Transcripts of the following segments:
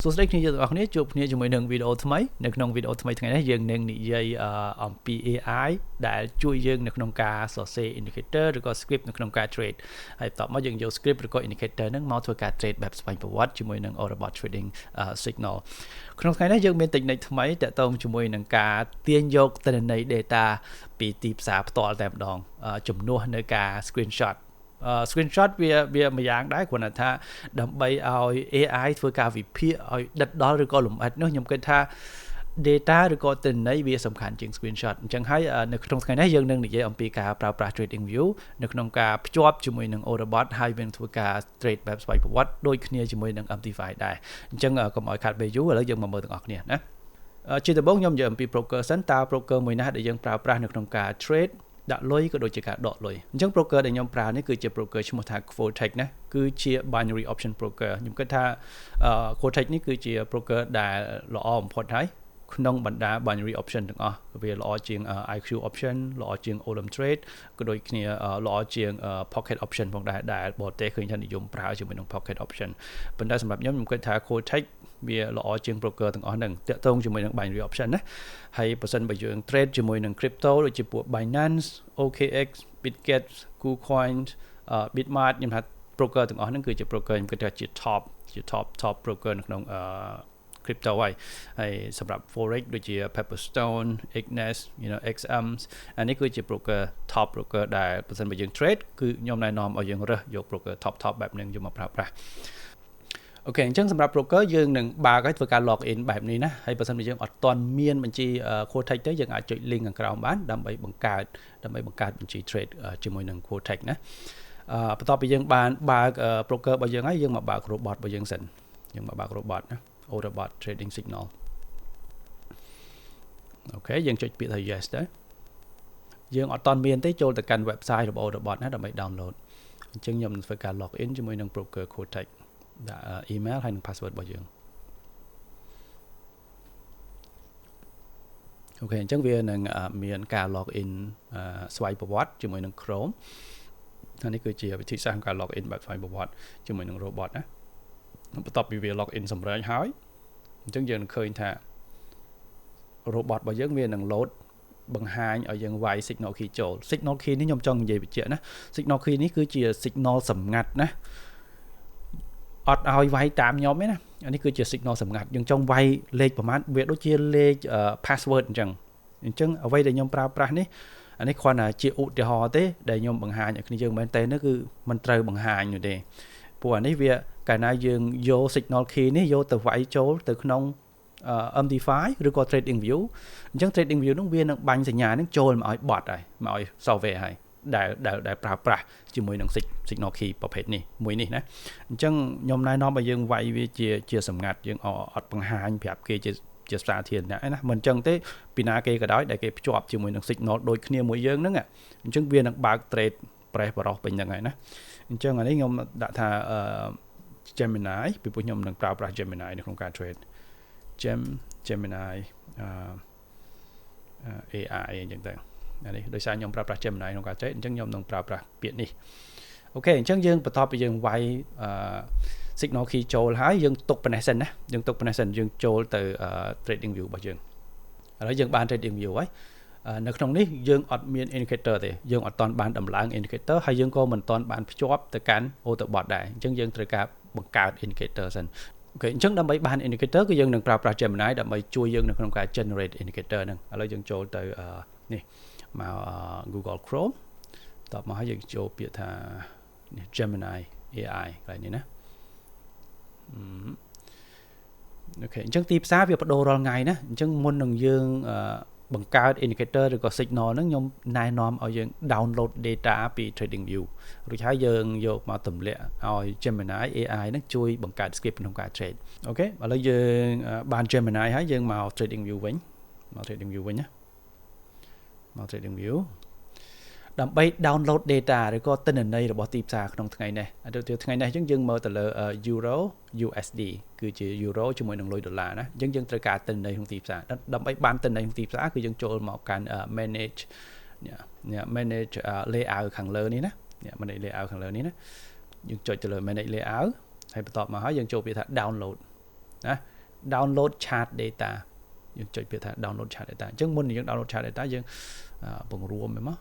សួស្តីគ្នាទាំងអស់គ្នាជួបគ្នាជាមួយនឹងវីដេអូថ្មីនៅក្នុងវីដេអូថ្មីថ្ងៃនេះយើងនឹងនិយាយអំពី AI ដែលជួយយើងនៅក្នុងការសរសេរ indicator ឬក៏ script នៅក្នុងការ trade ហើយបន្ទាប់មកយើងយក script ឬក៏ indicator ហ្នឹងមកធ្វើការ trade បែបស្វែងប្រវត្តិជាមួយនឹង Autobot Trading Signal ក្នុងថ្ងៃនេះយើងមាន technique ថ្មីតាក់ទងជាមួយនឹងការទាញយកទិន្នន័យ data ពីទីផ្សារផ្ទាល់តែម្ដងជំនួសនៅការ screenshot screenshot វាមួយយ៉ាងដែរគ្រាន់តែថាដើម្បីឲ្យ AI ធ្វើការវិភាគឲ្យដិតដល់ឬក៏លម្អិតនោះខ្ញុំគិតថា data ឬក៏ទិន្នន័យវាសំខាន់ជាង screenshot អញ្ចឹងហើយនៅក្នុងថ្ងៃនេះយើងនឹងនិយាយអំពីការប្រើប្រាស់ trading view នៅក្នុងការភ្ជាប់ជាមួយនឹង Autobot ហើយយើងធ្វើការ trade បែបស្វ័យប្រវត្តិដូចគ្នាជាមួយនឹង MT5 ដែរអញ្ចឹងកុំឲ្យខាត់ពេលយូរឥឡូវយើងមកមើលទាំងអស់គ្នាណាជាដំបូងខ្ញុំនិយាយអំពី broker សិនតើ broker មួយណាដែលយើងប្រើប្រាស់នៅក្នុងការ tradeដាក់លុយក៏ដូចជាការដកលុយអញ្ចឹង broker ដែលខ្ញុំប្រើនេះគឺជា broker ឈ្មោះថា Quotex ណាគឺជា binary option broker ខ្ញុំគិតថា Quotex នេះគឺជា broker ដែលល្អបំផុតហើយក្នុងបណ្ដា binary option ទាំងអស់វាល្អជាង IQ option ល្អជាង Olam Trade ក៏ដូចគ្នាល្អជាង pocket option ផងដែរដែលបរទេសឃើញថានិយមប្រើជាមួយនឹង pocket option ប៉ុន្តែសម្រាប់ខ្ញុំគិតថា Quotex វាល្អជាង broker ទាំងអស់ហ្នឹងតាក់ទងជាមួយនឹង binary option ណាហើយបើសិនបើយើង trade ជាមួយនឹង crypto ដូចជាពួក Binance, OKX, Bitget, KuCoin, Bitmart ខ្ញុំថា broker ទាំងអស់ហ្នឹងគឺជា broker ខ្ញុំគិតថាជា top broker នៅក្នុងcrypto ហើយសម្រាប់ forex ដូចជា Pepperstone, Ignis, XM អានេះគឺជា broker top broker ដែលបើសិនបើយើង trade គឺខ្ញុំណែនាំឲ្យយើងរើសយក broker top បែបហ្នឹងយកមកប្រើប្រាស់អូខេអញ្ចឹងសម្រាប់ broker យើងនឹងបើកឲ្យធ្វើការ log in បែបនេះណាហើយបើសិនបើយើងអត់ទាន់មានបញ្ជី Quotex ទេយើងអាចចុច link ខាងក្រោមបានដើម្បីបង្កើតបញ្ជី trade ជាមួយនឹង Quotex ណាបន្ទាប់ពីយើងបានបើក broker របស់យើងហើយយើងមកបើក robot របស់យើងសិនយើងមកបើក robot ណា Autobot Trading Signal អូខេយើងចុចពាក្យថា yes ទៅយើងអត់ទាន់មានទេចូលទៅកាន់ website របស់ Autobot ណាដើម្បី download អញ្ចឹងខ្ញុំនឹងធ្វើការ log in ជាមួយនឹង broker Quotex ដាក់ email ហើយនិង password របស់យើងអូខេអញ្ចឹងវានឹងមានការ log in ស្វ័យប្រវត្តិជាមួយនឹង Chrome ហើយនេះគឺជាវិធីសាស្ត្រការ log in បែបស្វ័យប្រវត្តិជាមួយនឹង robot ណាបន្ទាប់ពីវា log in សម្រាប់ហើយអញ្ចឹងយើងនឹងឃើញថា robot របស់យើងវានឹង load បង្ហាញឲ្យយើងវាយ signal key ចូល signal key នេះខ្ញុំចង់និយាយបញ្ជាក់ណា signal key នេះគឺជា signal សម្ងាត់ណាអត់ឲ្យវាយតាមខ្ញុំទេណាអានេះគឺជា signal សម្ងាត់យើងចង់វាយលេខប្រហែលវាដូចជាលេខ password អញ្ចឹងអ្វីដែលខ្ញុំប្រើប្រាស់នេះអានេះគ្រាន់តែជាឧទាហរណ៍ទេដែលខ្ញុំបង្ហាញឲ្យគ្នាយើងមែនតើគឺមិនត្រូវបង្ហាញនោះទេព្រោះអានេះវាកាលណាយើងយក signal key នេះយកទៅវាយចូលទៅក្នុង MT5 ឬក៏ trading view អញ្ចឹង trading view នោះវានឹងបាញ់សញ្ញានឹងចូលមកឲ្យ bot ហើយមកឲ្យ software ហើយដែលប្រើប្រាស់ជាមួយនឹង signal key ប្រភេទនេះមួយនេះណាអញ្ចឹងខ្ញុំណែនាំឲ្យយើងវាយវាជាសម្ងាត់យើងអត់បង្ហាញប្រាប់គេជាសាធារណៈណាមិនអញ្ចឹងទេពីណាគេក៏ដោយដែលគេភ្ជាប់ជាមួយនឹង signal ដូចគ្នាមួយយើងហ្នឹងអញ្ចឹងវានឹងបើក trade press បរោះពេញហ្នឹងហើយណាអញ្ចឹងអានេះខ្ញុំដាក់ថាGemini ពីព្រោះខ្ញុំនឹងប្រើប្រាស់ Gemini នៅក្នុងការ trade Gemini AI អញ្ចឹងទៅអានេះដោយសារខ្ញុំប្រើប្រាស់ Gemini ក្នុងការ trade អញ្ចឹងខ្ញុំនឹងប្រើប្រាស់ពាក្យនេះអូខេអញ្ចឹងយើងបន្ទាប់ពីយើងវាយsignal key ចូលហើយយើងទុកប៉ុណ្ណេះសិនណាយើងចូលទៅ trading view របស់យើងឥឡូវយើងបាន trading view ហើយនៅក្នុងនេះយើងអត់មាន indicator ទេយើងអត់ទាន់បានដំឡើង indicator ហើយយើងក៏មិនទាន់បានភ្ជាប់ទៅកាន់ Autobot ដែរអញ្ចឹងយើងត្រូវការបង្កើត indicator សិនអូខេអញ្ចឹងដើម្បីបាន indicator គឺយើងនឹងប្រើប្រាស់ Gemini ដើម្បីជួយយើងនៅក្នុងការ generate indicator ហ្នឹងឥឡូវយើងចូលទៅនេះមក Google Chrome តបមកហើយយើងចូលពាក្យថា Gemini AI កន្លែងនេះណាអូខេអញ្ចឹងទីផ្សារវាបដូររាល់ថ្ងៃណាអញ្ចឹងមុននឹងយើងបង្កើត indicator ឬក៏ signal ហ្នឹងខ្ញុំណែនាំឲ្យយើង download data ពី trading view រួចហើយយើងយកមកទម្លាក់ឲ្យ Gemini AI ហ្នឹងជួយបង្កើត script ក្នុងការ trade អូខេឥឡូវយើងបាន Gemini ហើយយើងមក trading view វិញណាមក trading view ដើម្បី download data ឬក៏ទិន្នន័យរបស់ទីផ្សារក្នុងថ្ងៃនេះថ្ងៃនេះអញ្ចឹងយើងមើលទៅលើ Euro USD គឺជា Euro ជាមួយនឹងលុយដុល្លារណាអញ្ចឹងយើងត្រូវការទិន្នន័យក្នុងទីផ្សារដើម្បីបានទិន្នន័យក្នុងទីផ្សារគឺយើងចូលមកកាន់ manage layout ខាងលើនេះណាmanage layout ខាងលើនេះណាយើងចុចទៅលើ manage layout ហើយបន្ទាប់មកហើយយើងចូលពាក្យថា download ណា download chart data យើងចុចពាក្យថា download chart data អញ្ចឹងមុនយើង download chart data យើងបង្រួមវាមក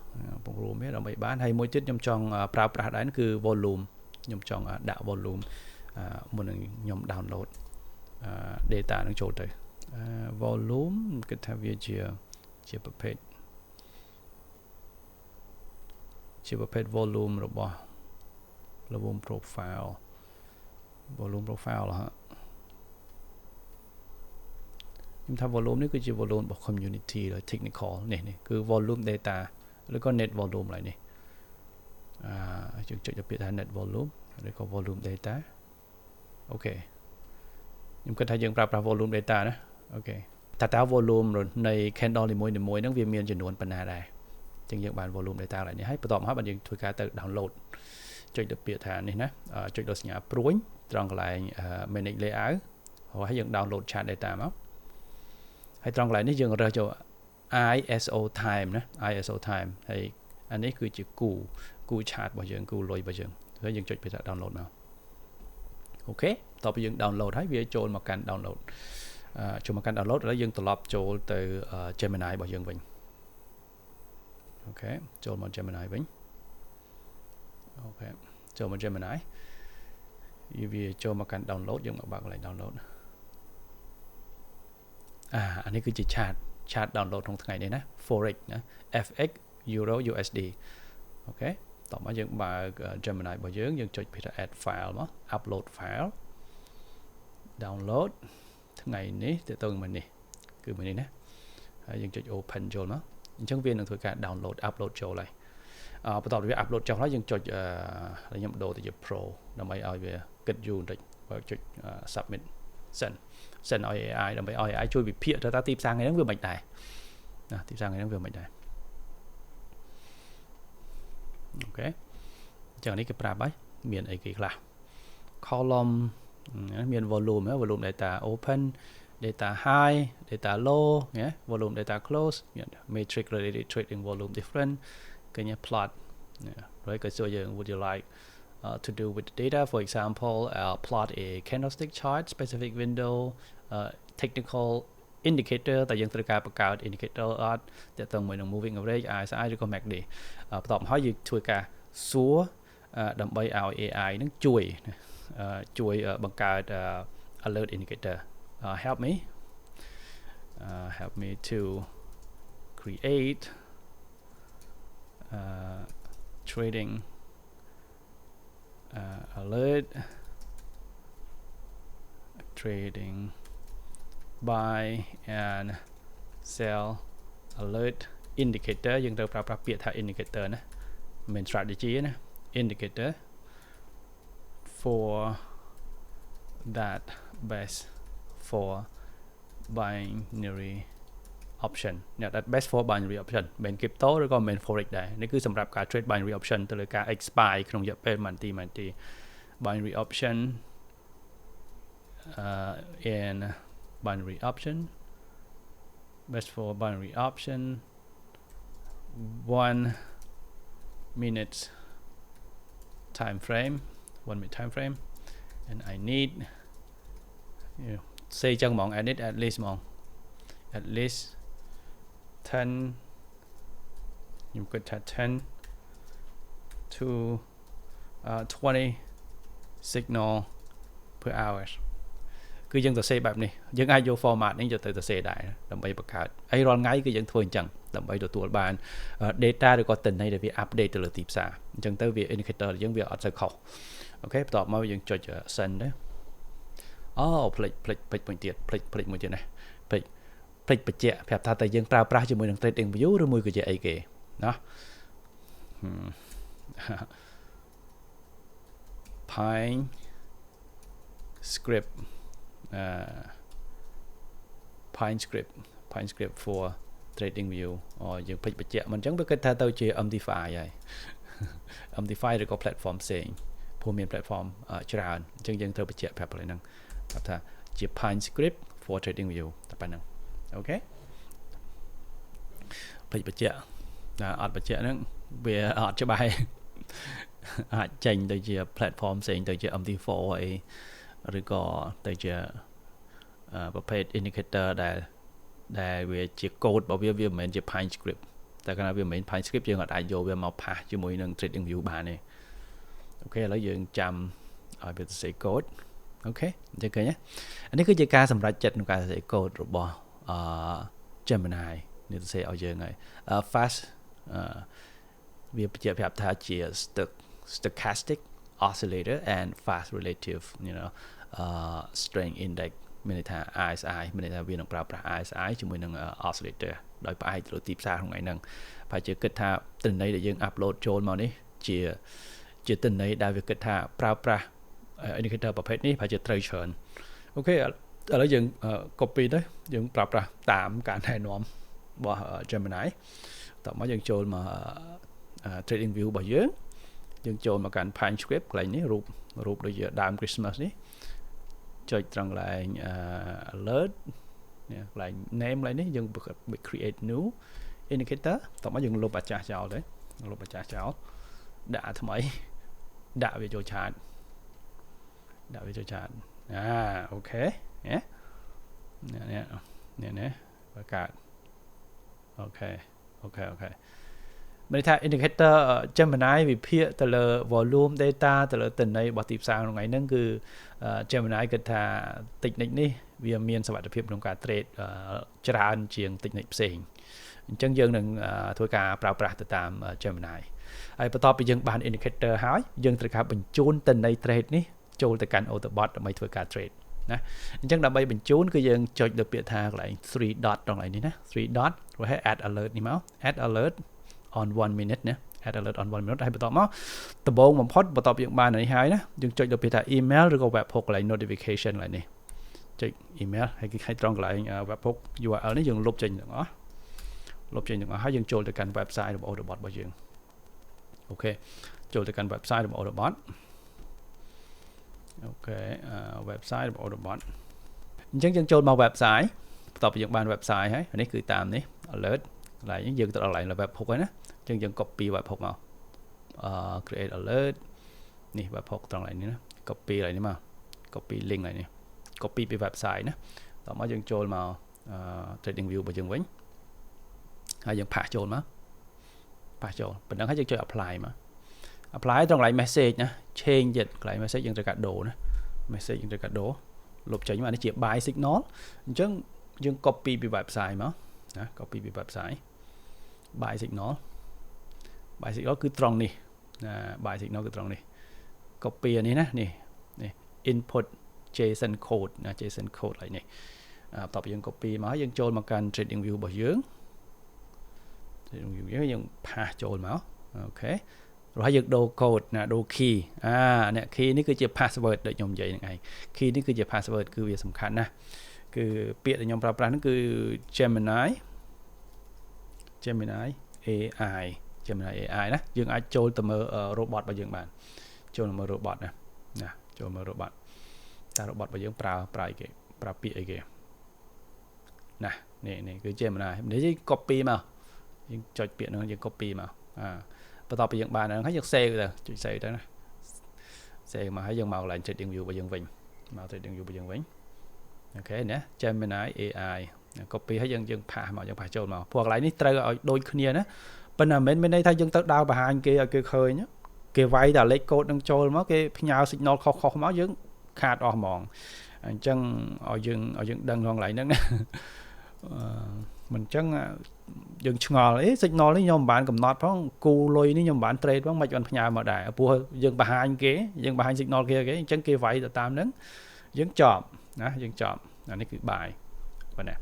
បង្រួមវាដើម្បីបានហើយមួយទៀតខ្ញុំចង់ប្រើប្រាស់ដែរគឺ volume ខ្ញុំចង់ដាក់ volume មុននឹងខ្ញុំ download data នឹងចូលទៅ volume គិតថាវាជាប្រភេទ volume របស់ volume profile ហ៎ខ្ញុំថា volume នេះគឺជា volume របស់ community ឬ technical នេះគឺ volume data ឬក៏ net volume ឡើយនេះយើងចុចទៅពាក្យថា net volume ឬក៏ volume data អូខេខ្ញុំគិតថាយើងប្រើប្រាស់ volume data ណាអូខេតើ volume នៃ candle នីមួយៗហ្នឹងវាមានចំនួនប៉ុណ្ណាដែរអញ្ចឹងយើងបាន volume data ឡើយនេះហើយបន្ទាប់មកបាទយើងធ្វើការទៅ download ចុចទៅពាក្យថានេះណាចុចដល់សញ្ញាព្រួយត្រង់កន្លែង manage layout ហើយយើង download chart data មកហើយត្រង់កន្លែងនេះយើងរើសចូល ISO time ណា ISO time ហើយអានេះគឺជាគូ chart របស់យើងគូលុយរបស់យើងហើយយើងចុចពាក្យថា download មកអូខេតទៅយើង download ហើយវាចូលមកកាន់ download ចូលមកកាន់ download ហើយយើងត្រឡប់ចូលទៅ Gemini របស់យើងវិញអូខេចូលមក Gemini វិញអូខេចូលមក Gemini វាចូលមកកាន់ download យើងមកបើកកន្លែង download អានេះគឺជា chart download ក្នុងថ្ងៃនេះណា forex ណា FX Euro USD អូខេតោះមកយើងបើក Gemini របស់យើងចុចពាក្យថា add file មក upload file download ថ្ងៃនេះទៅមួយនេះគឺមួយនេះណាហើយយើងចុច open ចូលមកអញ្ចឹងវានឹងធ្វើការ download upload ចូលហើយបន្ទាប់ពីវា upload ចុះហើយយើងចុចខ្ញុំដូរទៅជា pro ដើម្បីឲ្យវាគិតយូរបន្តិចបើចុច submit send ឲ្យ AI ដើម្បីឲ្យ AI ជួយវិភាគទៅថាទីផ្សារថ្ងៃហ្នឹងវាមិនដែរណាទីផ្សារថ្ងៃហ្នឹងវាមិនដែរអូខេអញ្ចឹងនេះគេប្រាប់ហើយមានអីគេខ្លះ column មាន volume data open data high data low volume data close matrix related trading volume different គេញ៉ា plot ហើយក៏ជួយយើង would you like to do with the data for example plot a candlestick chart specific window technical indicator តែយើងត្រូវការបង្កើត indicator អត់តើតើមួយនឹង moving average RSI ឬក៏ MACD បន្ទាប់មកហើយយើងធ្វើការសួរដើម្បីឲ្យ AI នឹងជួយបង្កើត alert indicator help me to create trading alert trading buy and sell alert indicator យើងត្រូវប្រើប្រាស់ពាក្យថា indicator ណាមិន strategy ណា indicator for that best for binary option អ្នក that best for binary option មិន crypto ឬក៏មិន forex ដែរនេះគឺសម្រាប់ការ trade binary option ទៅលើការ expire ក្នុងរយៈពេលមួយនាទី binary option in binary option best for binary option 1 minute time frame 1 minute time frame and I need say ចឹងហ្មង I need at least ហ្មង at least 10ខ្ញុំគិតថា10 to 20 signal per hour គឺយើងសរសេរបែបនេះយើងអាចយក format នេះយកទៅសរសេរដែរដើម្បីបង្កើតហើយរាល់ថ្ងៃគឺយើងធ្វើអញ្ចឹងដើម្បីទទួលបាន data ឬក៏ទិន្នន័យដែលវា update ទៅលើទីផ្សារអញ្ចឹងទៅវា indicator យើងវាអត់សូវខុសអូខេបន្ទាប់មកយើងចុច send ទៅផ្លេចមួយទៀតផ្លេចមួយទៀតណាផ្លេចបញ្ជាក់ប្រាប់ថាតើយើងប្រើប្រាស់ជាមួយនឹង trading view ឬមួយក៏ជាអីគេណា Pine script Pine script for trading view យើងភ្លេចបញ្ជាក់មិនអញ្ចឹងវាគិតថាទៅជា MD5 ហើយ MD5 ឬក៏ platform ផ្សេងព្រោះមាន platform ច្រើនអញ្ចឹងយើងត្រូវបញ្ជាក់ប្រាប់ហ្នឹងគាត់ថាជា Pine script for trading view តែប៉ុណ្្នឹងអូខេភ្លេចបញ្ជាក់អត់បញ្ជាក់ហ្នឹងវាអត់ច្បាស់អាចចេញទៅជា platform ផ្សេងទៅជា MD4 អីឬក៏ទៅជា ប្រភេទ indicator ដែលវាជា code របស់វាមិនមែនជា Python script តែកាលណាវាមិនមែន Python script យើងអាចយកវាមក pass ជាមួយនឹង trading view បានទេអូខេឥឡូវយើងចាំឲ្យវាសរសេរ code អូខេអញ្ចឹងឃើញអានេះគឺជាការសម្រេចចិត្តក្នុងការសរសេរ code របស់Gemini នេះសរសេរឲ្យយើងហើយ fast វាបញ្ជាក់ប្រាប់ថាជា stochastic oscillator and fast relative strength index មានន័យថា RSI មានន័យថាវានឹងប្រើប្រាស់ RSI ជាមួយនឹង oscillator ដោយផ្អែកទៅលើទីផ្សារក្នុងថ្ងៃហ្នឹងប្រហែលជាគិតថាទិន្នន័យដែលយើង upload ចូលមកនេះជាទិន្នន័យដែលវាគិតថាប្រើប្រាស់ indicator ប្រភេទនេះប្រហែលជាត្រូវច្រើនអូខេឥឡូវយើង copy ទៅយើងប្រើប្រាស់តាមការណែនាំរបស់ Gemini តោះមកយើងចូលមក trading view របស់យើងចូលមកកាន់ Python script កន្លែងនេះរូបដូចជាដើម Christmas នេះចុចត្រង់កន្លែង alert នេះកន្លែង name កន្លែងនេះយើង create new indicator តោះមកយើងលុបអាចាស់ចោលទៅលុបអាចាស់ចោលដាក់អាថ្មីដាក់វាចូលឆាតអូខេនេះបើកើតអូខេមានថា indicator Gemini វិភាគទៅលើ volume data ទៅលើទិន្នន័យរបស់ទីផ្សារក្នុងថ្ងៃហ្នឹងគឺ Gemini គិតថា technique នេះវាមានសុវត្ថិភាពក្នុងការ trade ច្រើនជាង technique ផ្សេងអញ្ចឹងយើងនឹងធ្វើការប្រើប្រាស់ទៅតាម Gemini ហើយបន្ទាប់ពីយើងបាន indicator ហើយយើងត្រូវការបញ្ជូនទិន្នន័យ trade នេះចូលទៅកាន់ Autobot ដើម្បីធ្វើការ trade ណាអញ្ចឹងដើម្បីបញ្ជូនគឺយើងចុចលើពាក្យថាកន្លែង 3 dot ត្រង់កន្លែងនេះណា3 dot រួចហើយ add alert នេះមក add alert on 1 minute ណា add alert on 1 minute ហើយបន្តមកដំបូងបំផុតបន្ទាប់យើងបាននេះហើយណាយើងចុចលើពាក្យថា email ឬក៏ webhook កន្លែង notification កន្លែងនេះចុច email ហើយគេឲ្យត្រង់កន្លែង webhook URL នេះយើងលុបចេញទាំងអស់ហើយយើងចូលទៅកាន់ website របស់ Autobot របស់យើងអូខេចូលទៅកាន់ website របស់ Autobot អូខេwebsite របស់ Autobot អញ្ចឹងយើងចូលមក website បន្ទាប់ពីយើងបាន website ហើយនេះគឺតាមនេះ alert កន្លែងនេះយើងទៅដល់កន្លែង webhook ហើយណាអញ្ចឹងយើង copy webhook មកcreate alert នេះ webhook ត្រង់កន្លែងនេះណា copy កន្លែងនេះមក copy link កន្លែងនេះ copy ពី website ណាតោះមកយើងចូលមក trading view របស់យើងវិញហើយយើងផាសចូលមកប៉ុណ្ណឹងហើយយើងចុច apply មក apply ត្រង់កន្លែង message ណា change ទៀតកន្លែង message យើងត្រូវការដូរណា message យើងត្រូវការដូរលុបចេញមកនេះជា buy signal អញ្ចឹងយើង copy ពី website មកណា copy ពី website buy signal គឺត្រង់នេះណា buy signal គឺត្រង់នេះ copy អានេះណានេះ input JSON code ណា JSON code ឡើយនេះបន្ទាប់ពីយើង copy មកហើយយើងចូលមកកាន់ trading view របស់យើង trading view យើងផាសចូលមកអូខេrồi hay dựng đồ code là đồ key nè key នេះគឺជា password ដូចខ្ញុំនិយាយហ្នឹងឯង key នេះគឺជា password គឺវាសំខាន់ណាស់គឺពាក្យដែលខ្ញុំប្រើប្រាស់ហ្នឹងគឺ Gemini AI ណាយើងអាចចូលទៅមើល robot របស់យើងបានចូលមើល robot ណាចូលមើល robot តើ robot របស់យើងប្រើអីគេប្រើពាក្យអីគេណានេះគឺ Gemini នេះយើង copy មកយើងចុចពាក្យហ្នឹងយើង copy មកបន្ទាប់ពីយើងបានហ្នឹងហើយយើង save ទៅចុច save ទៅណា save មកហើយយើងមកកន្លែង trading view របស់យើងវិញមក trading view របស់យើងវិញអូខេណា Gemini AI copy ហើយយើងផាសមកយើងផាសចូលមកព្រោះកន្លែងនេះត្រូវឲ្យដូចគ្នាណាប៉ុន្តែមិនមែនមានន័យថាយើងទៅដើរបង្ហាញគេឲ្យគេឃើញគេវាយតែលេខកូដនឹងចូលមកគេផ្ញើ signal ខុសមកយើងខាតអស់ហ្មងអញ្ចឹងឲ្យយើងដឹងក្នុងកន្លែងហ្នឹងណាមិនអញ្ចឹងយើងឆ្ងល់signal នេះខ្ញុំមិនបានកំណត់ផងគូលុយនេះខ្ញុំមិនបាន trade ផងមិនបានផ្ញើមកដែរព្រោះយើងបង្ហាញគេយើងបង្ហាញ signal គេអញ្ចឹងគេវាយទៅតាមហ្នឹងយើងចប់ណាយើងចប់អានេះគឺបាយបាទណា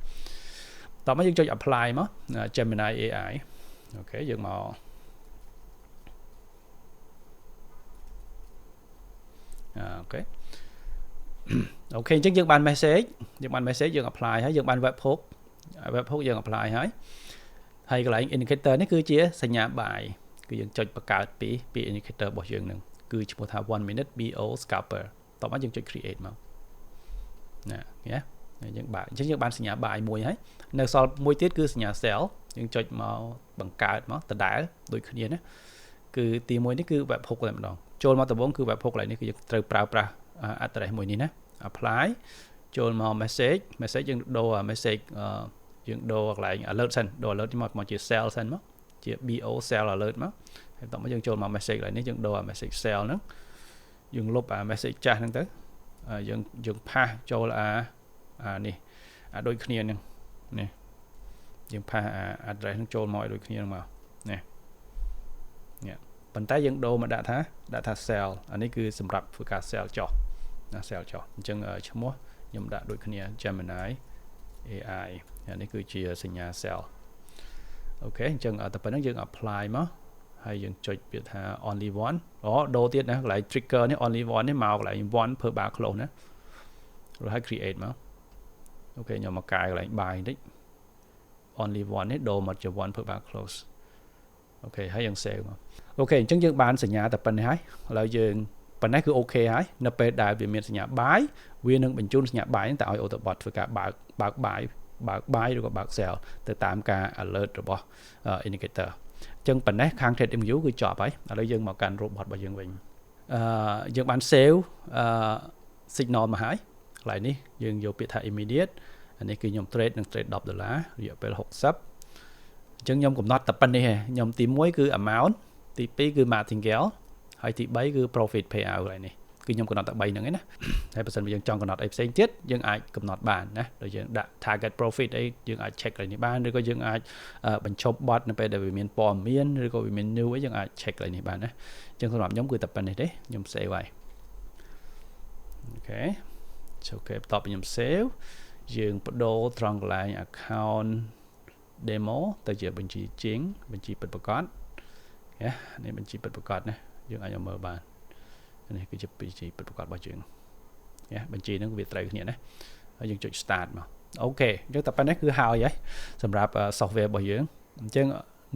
តោះមកយើងចុច apply មក Gemini AI អូខេយើងមកអូខេអញ្ចឹងយើងបាន message យើង apply ហើយយើងបាន webhook យើង apply ហើយកន្លែង indicator នេះគឺជាសញ្ញាបាយគឺយើងចុចបង្កើតពី indicator របស់យើងនឹងគឺឈ្មោះថា 1 minute BO scalper តោះមកយើងចុច create មកណាយើងបាទអញ្ចឹងយើងបានសញ្ញាបាយមួយហើយនៅសល់មួយទៀតគឺសញ្ញា sell យើងចុចមកបង្កើតមកដដែលដូចគ្នាណាគឺទី1នេះគឺ webhook តែម្ដងចូលមកដំបូងគឺ webhook កន្លែងនេះគឺយើងត្រូវប្រើប្រាស់ address មួយនេះណា apply ចូលមក message យើងដូរ message យើងដូរកន្លែង alert សិនដូរ alert មកជា cell សិនមកជា BO cell alert មកហើយបន្តមកយើងចូលមក message កន្លែងនេះយើងដូរ message cell ហ្នឹងយើងលុបmessage ចាស់ហ្នឹងទៅយើង pass ចូលនេះដូចគ្នាហ្នឹងនេះយើង pass address ហ្នឹងចូលមកឲ្យដូចគ្នាហ្នឹងមកនេះប៉ុន្តែយើងដូរមកដាក់ថា cell អានេះគឺសម្រាប់ធ្វើការ cell ចុះណា cell ចុះអញ្ចឹងឈ្មោះខ្ញុំដាក់ដូចគ្នា Gemini AI អានេះគឺជាសញ្ញា cell អូខេអញ្ចឹងតែប៉ុណ្្នឹងយើង apply មកហើយយើងចុចពាក្យថា only one ដូរទៀតណាកន្លែង trigger នេះ only one នេះមកកន្លែង one per bar close ណាrồiហើយ create មកអូខេខ្ញុំមកកែកន្លែង by បន្តិច only one នេះដូរមកជា one per bar close អូខេហើយយើង save មកអូខេអញ្ចឹងយើងបានសញ្ញាតែប៉ុណ្្នេះហើយឥឡូវយើងប៉ុណ្ណេះគឺអូខេហើយនៅពេលដែលវាមានសញ្ញា buy វានឹងបញ្ជូនសញ្ញា buy ហ្នឹងទៅឲ្យ Autobot ធ្វើការបើក buy ឬក៏បើក sell ទៅតាមការ alert របស់ indicator អញ្ចឹងប៉ុណ្ណេះខាង trading view គឺចប់ហើយឥឡូវយើងមកកាន់ robot របស់យើងវិញយើងបាន save signal មកហើយកន្លែងនេះយើងយកពាក្យថា immediate អានេះគឺខ្ញុំ trade នឹង trade $10 រយៈពេល60អញ្ចឹងខ្ញុំកំណត់តែប៉ុណ្្នេះឯងខ្ញុំទី1គឺ amount ទី2គឺ martingale ហើយទី3គឺ profit payout កន្លែងនេះគឺខ្ញុំកំណត់តែ3ហ្នឹងឯណាហើយបើសិនបើយើងចង់កំណត់អីផ្សេងទៀតយើងអាចកំណត់បានណាដូចយើងដាក់ target profit អីយើងអាច check កន្លែងនេះបានឬក៏យើងអាចបញ្ឈប់ bot នៅពេលដែលវាមានព័ត៌មានឬក៏វាមាន new អីយើងអាច check កន្លែងនេះបានណាអញ្ចឹងសម្រាប់ខ្ញុំគឺតែប៉ុណ្្នេះទេខ្ញុំ save ហើយអូខេចូលគេបន្ទាប់ពីខ្ញុំ save យើងបដូរត្រង់កន្លែង account demo ទៅជាបញ្ជីជាងបញ្ជីពិតប្រាកដនេះបញ្ជីពិតប្រាកដណាយើងអាចមើលបាននេះគឺជាបញ្ជីពិតប្រាកដរបស់យើងបញ្ជីហ្នឹងវាត្រូវគ្នាណាហើយយើងចុច start មកអូខេអញ្ចឹងតែប៉ុណ្ណេះគឺហើយសម្រាប់ software របស់យើងអញ្ចឹង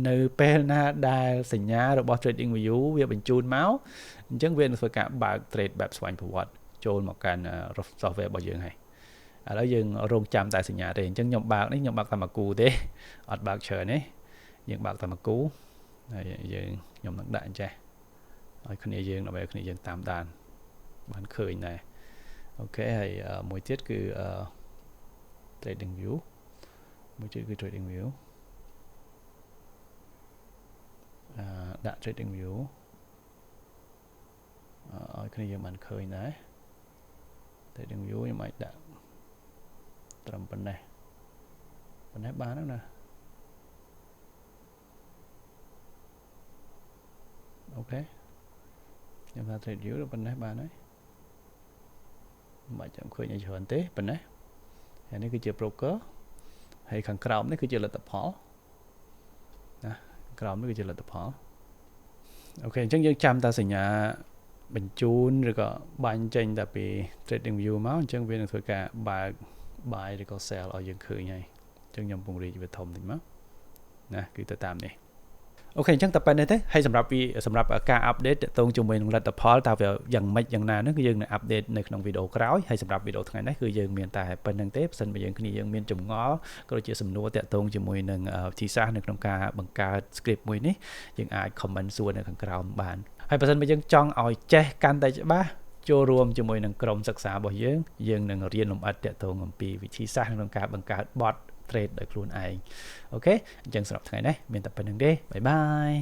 នៅពេលណាដែលសញ្ញារបស់ trading view វាបញ្ជូនមកអញ្ចឹងវានឹងធ្វើការបើក trade បែបស្វែងប្រវត្តិចូលមកកាន់ software របស់យើងហើយឥឡូវយើងរងចាំតែសញ្ញាទេអញ្ចឹងខ្ញុំបើកនេះខ្ញុំបើកតែមួយគូទេអត់បើកច្រើនទេយើងបើកតែមួយគូហើយខ្ញុំនឹងដាក់អញ្ចេះឲ្យគ្នាយើងដើម្បីឲ្យគ្នាយើងតាមដានបានឃើញដែរអូខេហើយមួយទៀតគឺ trading view មួយទៀតគឺ trading view ដាក់ trading view ឲ្យគ្នាយើងបានឃើញដែរ trading view ខ្ញុំអាចដាក់ត្រឹមប៉ុណ្ណេះបានហ្នឹងណាអូខេខ្ញុំថា trade view ប៉ុណ្ណេះបានហើយមិនបាច់ចាំឃើញឲ្យច្រើនទេប៉ុណ្ណេះហើយនេះគឺជា broker ហើយខាងក្រោមនេះគឺជាលទ្ធផលណាក្រោមនេះគឺជាលទ្ធផលអូខេអញ្ចឹងយើងចាំតែសញ្ញាបញ្ជូនឬក៏បាញ់ចេញតែពី trading view មកអញ្ចឹងវានឹងធ្វើការបើក buy ឬក៏ sell ឲ្យយើងឃើញហើយអញ្ចឹងខ្ញុំពង្រីកវាធំតិចមកណាគឺទៅតាមនេះអូខេអញ្ចឹងតែប៉ុណ្្នេះទេហើយសម្រាប់ការ update តកតងជាមួយនឹងលទ្ធផលតើវាយ៉ាងម៉េចយ៉ាងណានោះគឺយើងនឹង update នៅក្នុងវីដេអូក្រោយហើយសម្រាប់វីដេអូថ្ងៃនេះគឺយើងមានតែប៉ុណ្្នឹងទេបើសិនបើយើងមានចម្ងល់ក៏ដូចជាសំណួរតកតងជាមួយនឹងវិធីសាស្ត្រនៅក្នុងការបង្កើត script មួយនេះយើងអាច comment សួរនៅខាងក្រោមបានហើយបើសិនបើយើងចង់ឲ្យចេះកាន់តែច្បាស់ចូលរួមជាមួយនឹងក្រុមសិក្សារបស់យើងនឹងរៀនលម្អិតតកតងអំពីវិធីសាស្ត្រក្នុងការបង្កើត bot trade ដោយខ្លួនឯងអូខេអញ្ចឹងសម្រាប់ថ្ងៃនេះមានតែប៉ុណ្្នឹងទេបាយបាយ